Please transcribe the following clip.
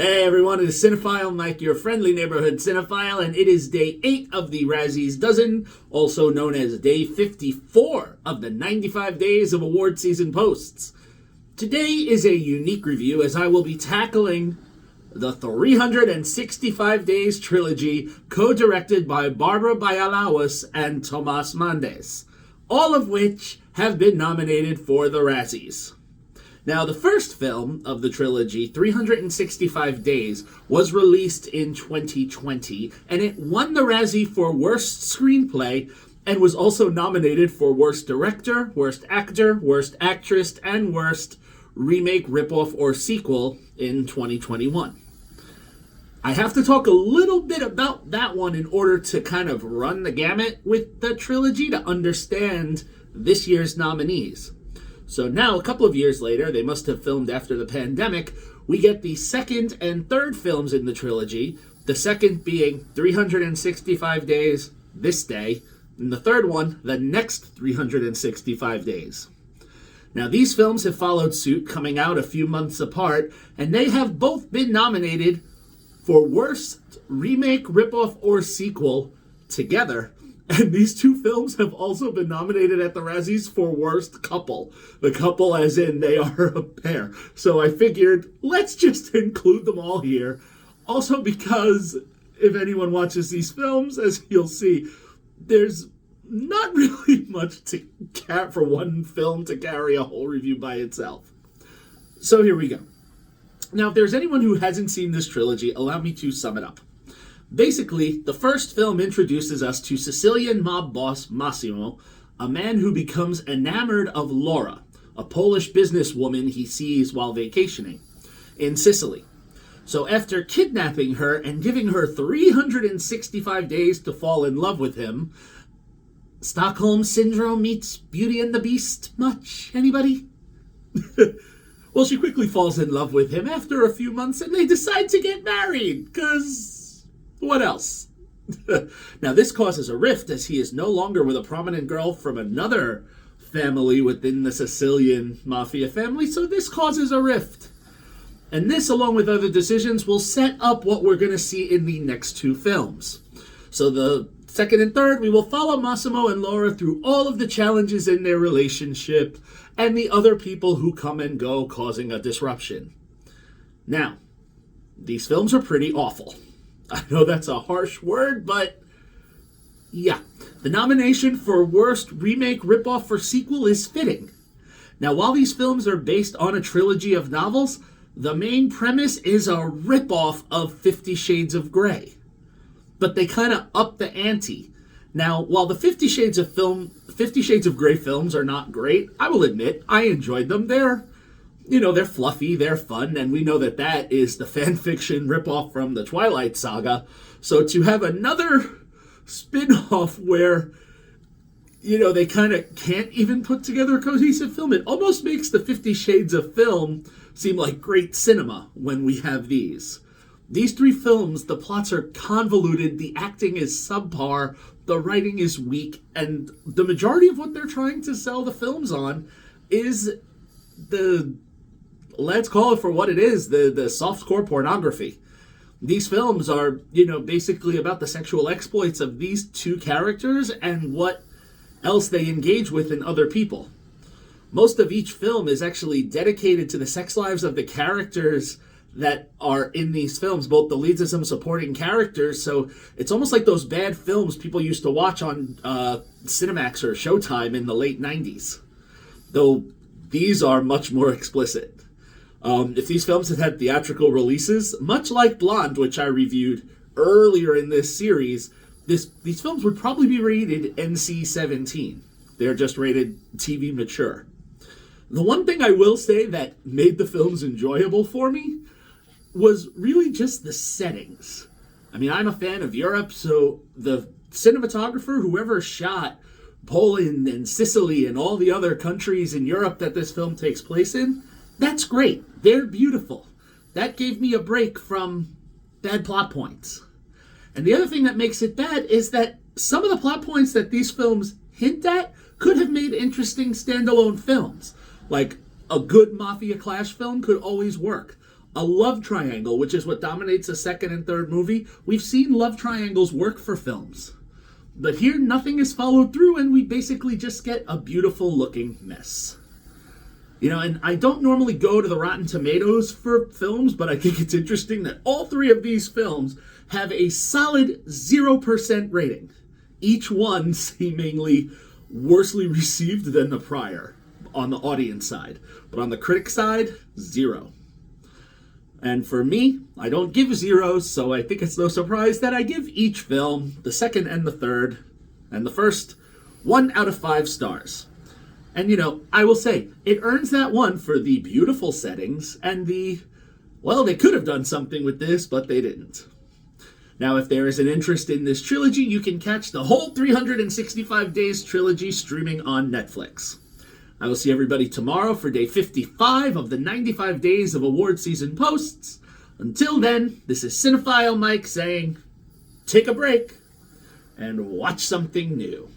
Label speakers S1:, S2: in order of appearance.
S1: Hey everyone, it is Cinephile Mike, your friendly neighborhood cinephile, and it is day 8 of the Razzies Dozen, also known as day 54 of the 95 Days of Award Season Posts. Today is a unique review as I will be tackling the 365 Days Trilogy, co-directed by Barbara Bialowas and Tomasz Mandes, all of which have been nominated for the Razzies. Now, the first film of the trilogy, 365 Days, was released in 2020, and it won the Razzie for Worst Screenplay, and was also nominated for Worst Director, Worst Actor, Worst Actress, and Worst Remake, Ripoff, or Sequel in 2021. I have to talk a little bit about that one in order to kind of run the gamut with the trilogy to understand this year's nominees. So now, a couple of years later, they must have filmed after the pandemic, we get the second and third films in the trilogy, the second being 365 Days, this day, and the third one, the next 365 days. Now, these films have followed suit, coming out a few months apart, and they have both been nominated for Worst Remake, Ripoff, or Sequel together. And these two films have also been nominated at the Razzies for Worst Couple. The couple as in they are a pair. So I figured, let's just include them all here. Also because if anyone watches these films, as you'll see, there's not really much to for one film to carry a whole review by itself. So here we go. Now, if there's anyone who hasn't seen this trilogy, allow me to sum it up. Basically, the first film introduces us to Sicilian mob boss Massimo, a man who becomes enamored of Laura, a Polish businesswoman he sees while vacationing in Sicily. So after kidnapping her and giving her 365 days to fall in love with him, Stockholm Syndrome meets Beauty and the Beast much? Anybody? Well, she quickly falls in love with him after a few months and they decide to get married, because what else? Now, this causes a rift as he is no longer with a prominent girl from another family within the Sicilian mafia family, so this causes a rift. And this, along with other decisions, will set up what we're going to see in the next two films. So the second and third, we will follow Massimo and Laura through all of the challenges in their relationship and the other people who come and go, causing a disruption. Now, these films are pretty awful. I know that's a harsh word, but yeah. The nomination for Worst Remake, Ripoff, or Sequel is fitting. Now, while these films are based on a trilogy of novels, the main premise is a ripoff of 50 Shades of Grey. But they kind of up the ante. Now, while the 50 Shades of Grey films are not great, I will admit, I enjoyed them. They're fluffy, they're fun, and we know that that is the fan fiction ripoff from the Twilight Saga. So to have another spin-off where, they kind of can't even put together a cohesive film, it almost makes the 50 Shades of film seem like great cinema when we have these. These three films, the plots are convoluted, the acting is subpar, the writing is weak, and the majority of what they're trying to sell the films on is let's call it for what it is, the softcore pornography. These films are, basically about the sexual exploits of these two characters and what else they engage with in other people. Most of each film is actually dedicated to the sex lives of the characters that are in these films, both the leads and some supporting characters, so it's almost like those bad films people used to watch on Cinemax or Showtime in the late 90s. Though these are much more explicit. If these films had had theatrical releases, much like Blonde, which I reviewed earlier in this series, these films would probably be rated NC-17. They're just rated TV mature. The one thing I will say that made the films enjoyable for me was really just the settings. I mean, I'm a fan of Europe, so the cinematographer, whoever shot Poland and Sicily and all the other countries in Europe that this film takes place in, that's great. They're beautiful. That gave me a break from bad plot points. And the other thing that makes it bad is that some of the plot points that these films hint at could have made interesting standalone films. Like, a good Mafia Clash film could always work. a love triangle, which is what dominates the second and third movie. We've seen love triangles work for films. But here, nothing is followed through, and we basically just get a beautiful-looking mess. You know, and I don't normally go to the Rotten Tomatoes for films, but I think it's interesting that all three of these films have a solid 0% rating. Each one seemingly worsely received than the prior on the audience side. But on the critic side, 0. And for me, I don't give zeros, so I think it's no surprise that I give each film, the second and the third, and the first, 1 out of 5 stars. And, you know, I will say, it earns that 1 for the beautiful settings and well, they could have done something with this, but they didn't. Now, if there is an interest in this trilogy, you can catch the whole 365 Days trilogy streaming on Netflix. I will see everybody tomorrow for day 55 of the 95 Days of Award Season Posts. Until then, this is Cinephile Mike saying, take a break and watch something new.